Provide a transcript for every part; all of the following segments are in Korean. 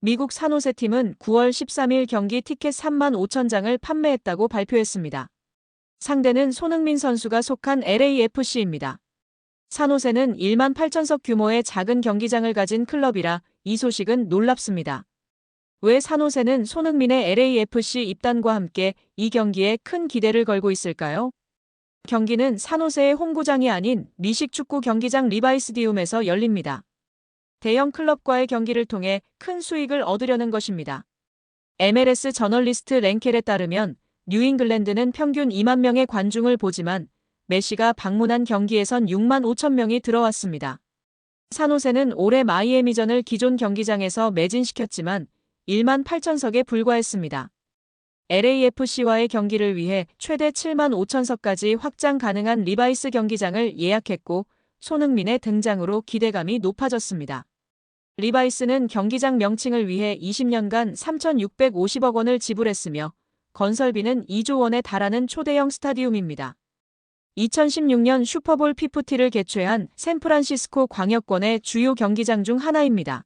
미국 산호세 팀은 9월 13일 경기 티켓 3만 5천 장을 판매했다고 발표했습니다. 상대는 손흥민 선수가 속한 LAFC입니다. 산호세는 1만 8천석 규모의 작은 경기장을 가진 클럽이라 이 소식은 놀랍습니다. 왜 산호세는 손흥민의 LAFC 입단과 함께 이 경기에 큰 기대를 걸고 있을까요? 경기는 산호세의 홈구장이 아닌 미식 축구 경기장 리바이스디움에서 열립니다. 대형 클럽과의 경기를 통해 큰 수익을 얻으려는 것입니다. MLS 저널리스트 랭켈에 따르면 뉴잉글랜드는 평균 2만 명의 관중을 보지만 메시가 방문한 경기에선 6만 5천 명이 들어왔습니다. 산호세는 올해 마이애미전을 기존 경기장에서 매진시켰지만 1만 8천석에 불과했습니다. LAFC와의 경기를 위해 최대 7만 5천석까지 확장 가능한 리바이스 경기장을 예약했고 손흥민의 등장으로 기대감이 높아졌습니다. 리바이스는 경기장 명칭을 위해 20년간 3,650억 원을 지불했으며 건설비는 2조 원에 달하는 초대형 스타디움입니다. 2016년 슈퍼볼 피프티를 개최한 샌프란시스코 광역권의 주요 경기장 중 하나입니다.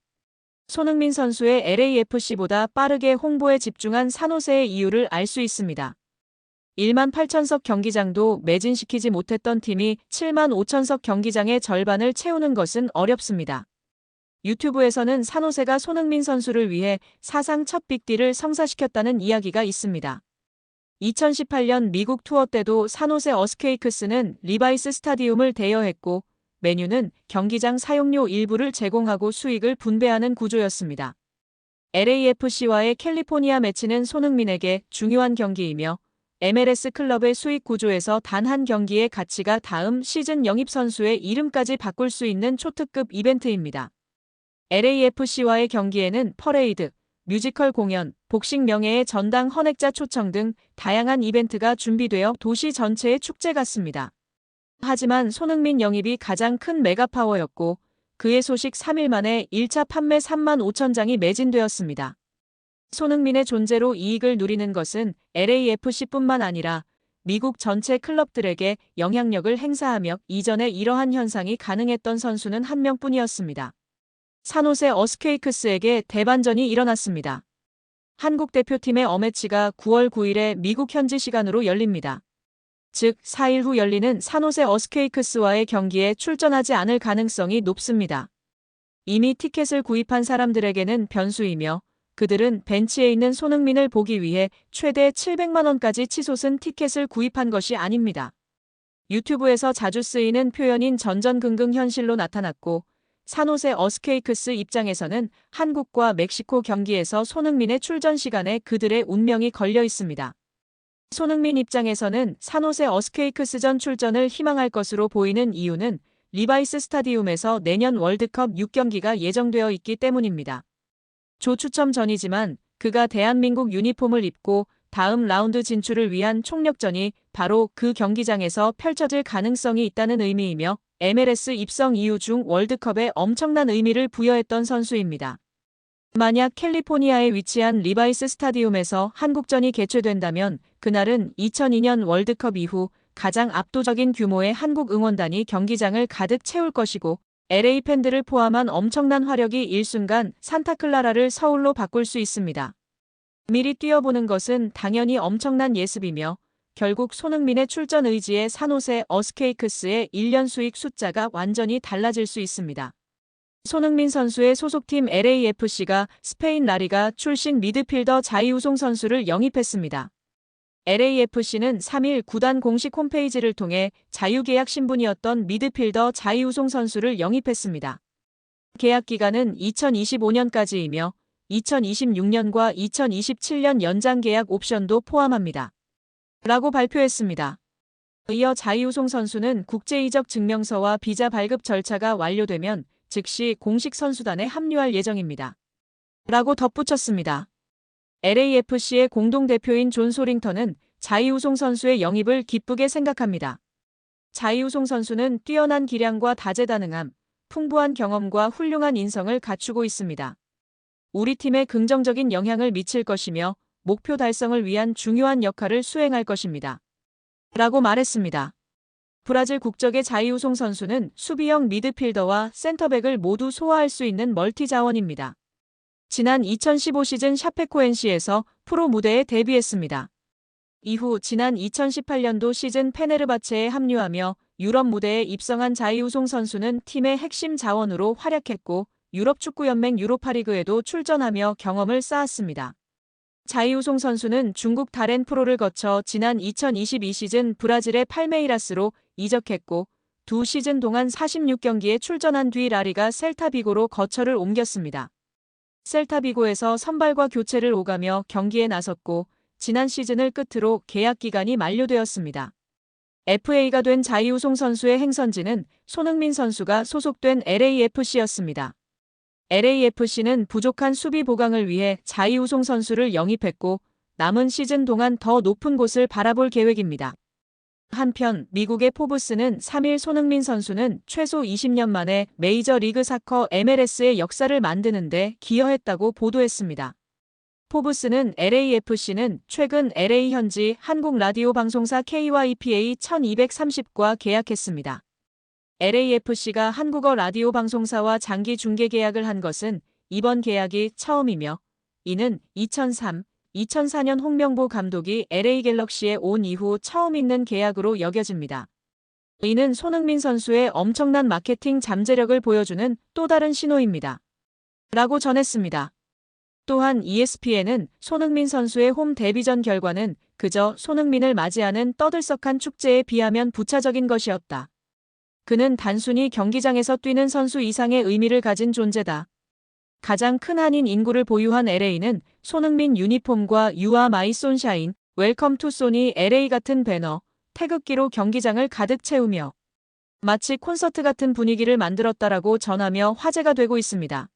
손흥민 선수의 LAFC보다 빠르게 홍보에 집중한 산호세의 이유를 알 수 있습니다. 1만 8천석 경기장도 매진시키지 못했던 팀이 7만 5천석 경기장의 절반을 채우는 것은 어렵습니다. 유튜브에서는 산호세가 손흥민 선수를 위해 사상 첫 빅딜을 성사시켰다는 이야기가 있습니다. 2018년 미국 투어 때도 산호세 어스케이크스는 리바이스 스타디움을 대여했고 메뉴는 경기장 사용료 일부를 제공하고 수익을 분배하는 구조였습니다. LAFC와의 캘리포니아 매치는 손흥민에게 중요한 경기이며 MLS 클럽의 수익 구조에서 단 한 경기의 가치가 다음 시즌 영입 선수의 이름까지 바꿀 수 있는 초특급 이벤트입니다. LAFC와의 경기에는 퍼레이드, 뮤지컬 공연, 복식 명예의 전당 헌액자 초청 등 다양한 이벤트가 준비되어 도시 전체의 축제 같습니다. 하지만 손흥민 영입이 가장 큰 메가파워였고 그의 소식 3일 만에 1차 판매 3만 5천 장이 매진되었습니다. 손흥민의 존재로 이익을 누리는 것은 LAFC뿐만 아니라 미국 전체 클럽들에게 영향력을 행사하며 이전에 이러한 현상이 가능했던 선수는 한 명뿐이었습니다. 산호세 어스케이크스에게 대반전이 일어났습니다. 한국 대표팀의 어매치가 9월 9일에 미국 현지 시간으로 열립니다. 즉 4일 후 열리는 산호세 어스케이크스와의 경기에 출전하지 않을 가능성이 높습니다. 이미 티켓을 구입한 사람들에게는 변수이며 그들은 벤치에 있는 손흥민을 보기 위해 최대 700만 원까지 치솟은 티켓을 구입한 것이 아닙니다. 유튜브에서 자주 쓰이는 표현인 전전긍긍 현실로 나타났고 산호세 어스케이크스 입장에서는 한국과 멕시코 경기에서 손흥민의 출전 시간에 그들의 운명이 걸려 있습니다. 손흥민 입장에서는 산호세 어스케이크스전 출전을 희망할 것으로 보이는 이유는 리바이스 스타디움에서 내년 월드컵 6경기가 예정되어 있기 때문입니다. 조 추첨 전이지만 그가 대한민국 유니폼을 입고 다음 라운드 진출을 위한 총력전이 바로 그 경기장에서 펼쳐질 가능성이 있다는 의미이며 MLS 입성 이후 중 월드컵에 엄청난 의미를 부여했던 선수입니다. 만약 캘리포니아에 위치한 리바이스 스타디움에서 한국전이 개최된다면 그날은 2002년 월드컵 이후 가장 압도적인 규모의 한국 응원단이 경기장을 가득 채울 것이고 LA 팬들을 포함한 엄청난 화력이 일순간 산타클라라를 서울로 바꿀 수 있습니다. 미리 뛰어보는 것은 당연히 엄청난 예습이며 결국 손흥민의 출전 의지에 산호세 어스케이크스의 1년 수익 숫자가 완전히 달라질 수 있습니다. 손흥민 선수의 소속팀 LAFC가 스페인 라리가 출신 미드필더 자이우송 선수를 영입했습니다. LAFC는 3일 구단 공식 홈페이지를 통해 자유계약 신분이었던 미드필더 자이우송 선수를 영입했습니다. 계약 기간은 2025년까지이며 2026년과 2027년 연장 계약 옵션도 포함합니다. 라고 발표했습니다. 이어 자이우송 선수는 국제이적 증명서와 비자 발급 절차가 완료되면 즉시 공식 선수단에 합류할 예정입니다. 라고 덧붙였습니다. LAFC의 공동대표인 존 소링턴은 자이우송 선수의 영입을 기쁘게 생각합니다. 자이우송 선수는 뛰어난 기량과 다재다능함, 풍부한 경험과 훌륭한 인성을 갖추고 있습니다. 우리 팀에 긍정적인 영향을 미칠 것이며 목표 달성을 위한 중요한 역할을 수행할 것입니다. 라고 말했습니다. 브라질 국적의 자이우송 선수는 수비형 미드필더와 센터백을 모두 소화할 수 있는 멀티 자원입니다. 지난 2015 시즌 샤페코엔시에서 프로 무대에 데뷔했습니다. 이후 지난 2018년도 시즌 페네르바체에 합류하며 유럽 무대에 입성한 자이우송 선수는 팀의 핵심 자원으로 활약했고 유럽축구연맹 유로파리그에도 출전하며 경험을 쌓았습니다. 자이우송 선수는 중국 다렌 프로를 거쳐 지난 2022 시즌 브라질의 팔메이라스로 이적했고 두 시즌 동안 46경기에 출전한 뒤 라리가 셀타비고로 거처를 옮겼습니다. 셀타비고에서 선발과 교체를 오가며 경기에 나섰고 지난 시즌을 끝으로 계약 기간이 만료되었습니다. FA가 된 자이우송 선수의 행선지는 손흥민 선수가 소속된 LAFC였습니다. LAFC는 부족한 수비 보강을 위해 자이우송 선수를 영입했고 남은 시즌 동안 더 높은 곳을 바라볼 계획입니다. 한편 미국의 포브스는 3일 손흥민 선수는 최소 20년 만에 메이저리그 사커 MLS의 역사를 만드는 데 기여했다고 보도했습니다. 포브스는 LAFC는 최근 LA 현지 한국 라디오 방송사 KYPA 1230과 계약했습니다. LAFC가 한국어 라디오 방송사와 장기 중계 계약을 한 것은 이번 계약이 처음이며 이는 2004년 홍명보 감독이 LA 갤럭시에 온 이후 처음 있는 계약으로 여겨집니다. 이는 손흥민 선수의 엄청난 마케팅 잠재력을 보여주는 또 다른 신호입니다. 라고 전했습니다. 또한 ESPN은 손흥민 선수의 홈 데뷔전 결과는 그저 손흥민을 맞이하는 떠들썩한 축제에 비하면 부차적인 것이었다. 그는 단순히 경기장에서 뛰는 선수 이상의 의미를 가진 존재다. 가장 큰 한인 인구를 보유한 LA는 손흥민 유니폼과 You are my sunshine, Welcome to Sony LA 같은 배너, 태극기로 경기장을 가득 채우며 마치 콘서트 같은 분위기를 만들었다라고 전하며 화제가 되고 있습니다.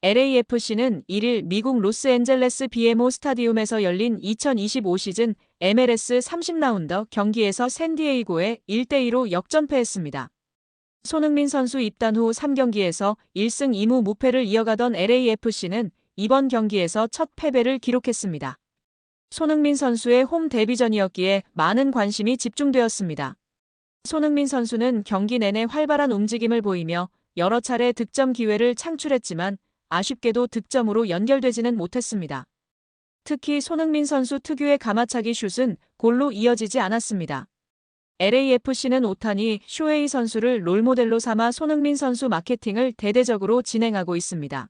LAFC는 1일 미국 로스앤젤레스 BMO 스타디움에서 열린 2025 시즌 MLS 30라운드 경기에서 샌디에이고에 1대2로 역전패했습니다. 손흥민 선수 입단 후 3경기에서 1승 2무 무패를 이어가던 LAFC는 이번 경기에서 첫 패배를 기록했습니다. 손흥민 선수의 홈 데뷔전이었기에 많은 관심이 집중되었습니다. 손흥민 선수는 경기 내내 활발한 움직임을 보이며 여러 차례 득점 기회를 창출했지만 아쉽게도 득점으로 연결되지는 못했습니다. 특히 손흥민 선수 특유의 가마차기 슛은 골로 이어지지 않았습니다. LAFC는 오타니 쇼헤이 선수를 롤모델로 삼아 손흥민 선수 마케팅을 대대적으로 진행하고 있습니다.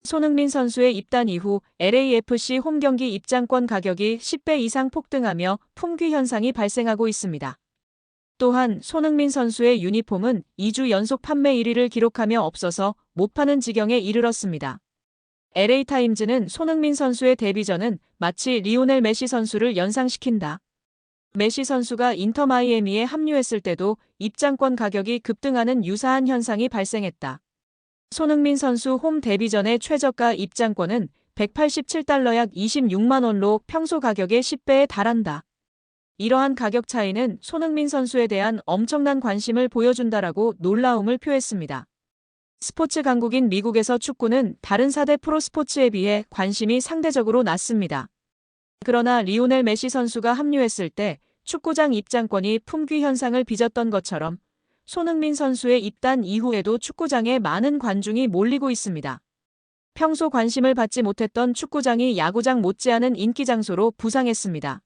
손흥민 선수의 입단 이후 LAFC 홈경기 입장권 가격이 10배 이상 폭등하며 품귀 현상이 발생하고 있습니다. 또한 손흥민 선수의 유니폼은 2주 연속 판매 1위를 기록하며 없어서 못 파는 지경에 이르렀습니다. LA타임즈는 손흥민 선수의 데뷔전은 마치 리오넬 메시 선수를 연상시킨다. 메시 선수가 인터 마이애미에 합류했을 때도 입장권 가격이 급등하는 유사한 현상이 발생했다. 손흥민 선수 홈 데뷔전의 최저가 입장권은 187달러 약 26만 원로 평소 가격의 10배에 달한다. 이러한 가격 차이는 손흥민 선수에 대한 엄청난 관심을 보여준다라고 놀라움을 표했습니다. 스포츠 강국인 미국에서 축구는 다른 4대 프로스포츠에 비해 관심이 상대적으로 낮습니다. 그러나 리오넬 메시 선수가 합류했을 때 축구장 입장권이 품귀 현상을 빚었던 것처럼 손흥민 선수의 입단 이후에도 축구장에 많은 관중이 몰리고 있습니다. 평소 관심을 받지 못했던 축구장이 야구장 못지않은 인기 장소로 부상했습니다.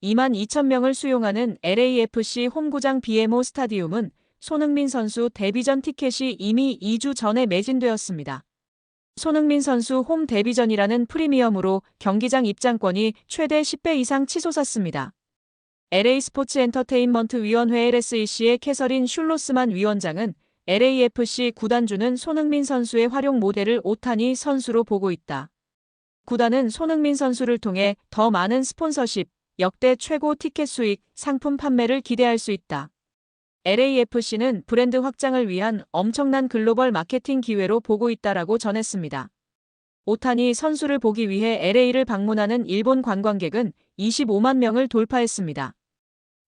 2만 2천 명을 수용하는 LAFC 홈구장 BMO 스타디움은 손흥민 선수 데뷔전 티켓이 이미 2주 전에 매진되었습니다. 손흥민 선수 홈 데뷔전이라는 프리미엄으로 경기장 입장권이 최대 10배 이상 치솟았습니다. LA 스포츠 엔터테인먼트 위원회 LSEC의 캐서린 슐로스만 위원장은 LAFC 구단주는 손흥민 선수의 활용 모델을 오타니 선수로 보고 있다. 구단은 손흥민 선수를 통해 더 많은 스폰서십, 역대 최고 티켓 수익, 상품 판매를 기대할 수 있다. LAFC는 브랜드 확장을 위한 엄청난 글로벌 마케팅 기회로 보고 있다라고 전했습니다. 오타니 선수를 보기 위해 LA를 방문하는 일본 관광객은 25만 명을 돌파했습니다.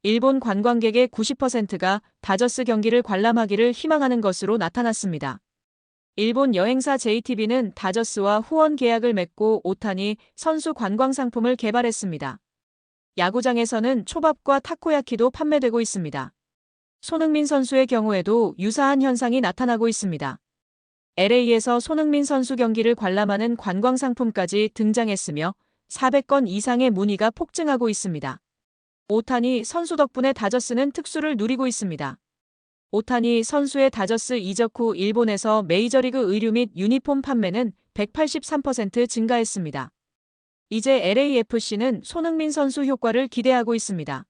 일본 관광객의 90%가 다저스 경기를 관람하기를 희망하는 것으로 나타났습니다. 일본 여행사 JTB는 다저스와 후원 계약을 맺고 오타니 선수 관광 상품을 개발했습니다. 야구장에서는 초밥과 타코야키도 판매되고 있습니다. 손흥민 선수의 경우에도 유사한 현상이 나타나고 있습니다. LA에서 손흥민 선수 경기를 관람하는 관광 상품까지 등장했으며 400건 이상의 문의가 폭증하고 있습니다. 오타니 선수 덕분에 다저스는 특수를 누리고 있습니다. 오타니 선수의 다저스 이적 후 일본에서 메이저리그 의류 및 유니폼 판매는 183% 증가했습니다. 이제 LAFC는 손흥민 선수 효과를 기대하고 있습니다.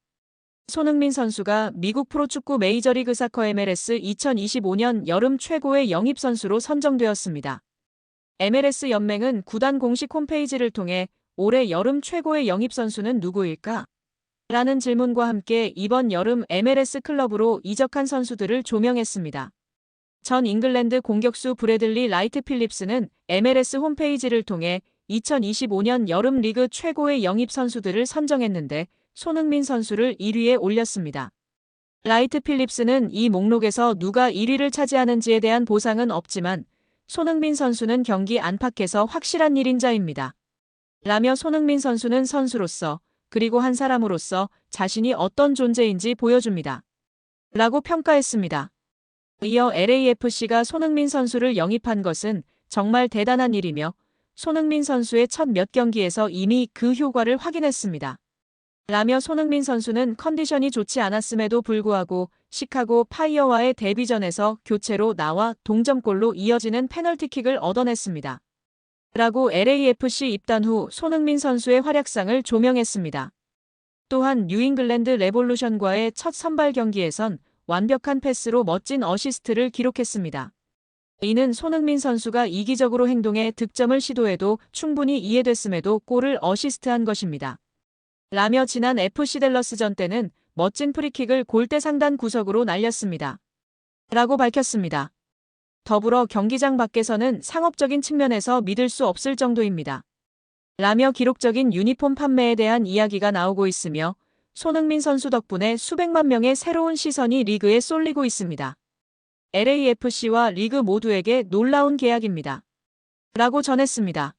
손흥민 선수가 미국 프로축구 메이저리그 사커 MLS 2025년 여름 최고의 영입 선수로 선정되었습니다. MLS 연맹은 구단 공식 홈페이지를 통해 올해 여름 최고의 영입 선수는 누구일까? 라는 질문과 함께 이번 여름 MLS 클럽으로 이적한 선수들을 조명했습니다. 전 잉글랜드 공격수 브래들리 라이트 필립스는 MLS 홈페이지를 통해 2025년 여름 리그 최고의 영입 선수들을 선정했는데 손흥민 선수를 1위에 올렸습니다. 라이트 필립스는 이 목록에서 누가 1위를 차지하는지에 대한 보상은 없지만 손흥민 선수는 경기 안팎에서 확실한 1인자입니다. 라며 손흥민 선수는 선수로서 그리고 한 사람으로서 자신이 어떤 존재인지 보여줍니다. 라고 평가했습니다. 이어 LAFC가 손흥민 선수를 영입한 것은 정말 대단한 일이며 손흥민 선수의 첫 몇 경기에서 이미 그 효과를 확인했습니다. 라며 손흥민 선수는 컨디션이 좋지 않았음에도 불구하고 시카고 파이어와의 데뷔전에서 교체로 나와 동점골로 이어지는 페널티킥을 얻어냈습니다. 라고 LAFC 입단 후 손흥민 선수의 활약상을 조명했습니다. 또한 뉴잉글랜드 레볼루션과의 첫 선발 경기에선 완벽한 패스로 멋진 어시스트를 기록했습니다. 이는 손흥민 선수가 이기적으로 행동해 득점을 시도해도 충분히 이해됐음에도 골을 어시스트한 것입니다. 라며 지난 FC 댈러스전 때는 멋진 프리킥을 골대 상단 구석으로 날렸습니다. 라고 밝혔습니다. 더불어 경기장 밖에서는 상업적인 측면에서 믿을 수 없을 정도입니다. 라며 기록적인 유니폼 판매에 대한 이야기가 나오고 있으며 손흥민 선수 덕분에 수백만 명의 새로운 시선이 리그에 쏠리고 있습니다. LAFC와 리그 모두에게 놀라운 계약입니다. 라고 전했습니다.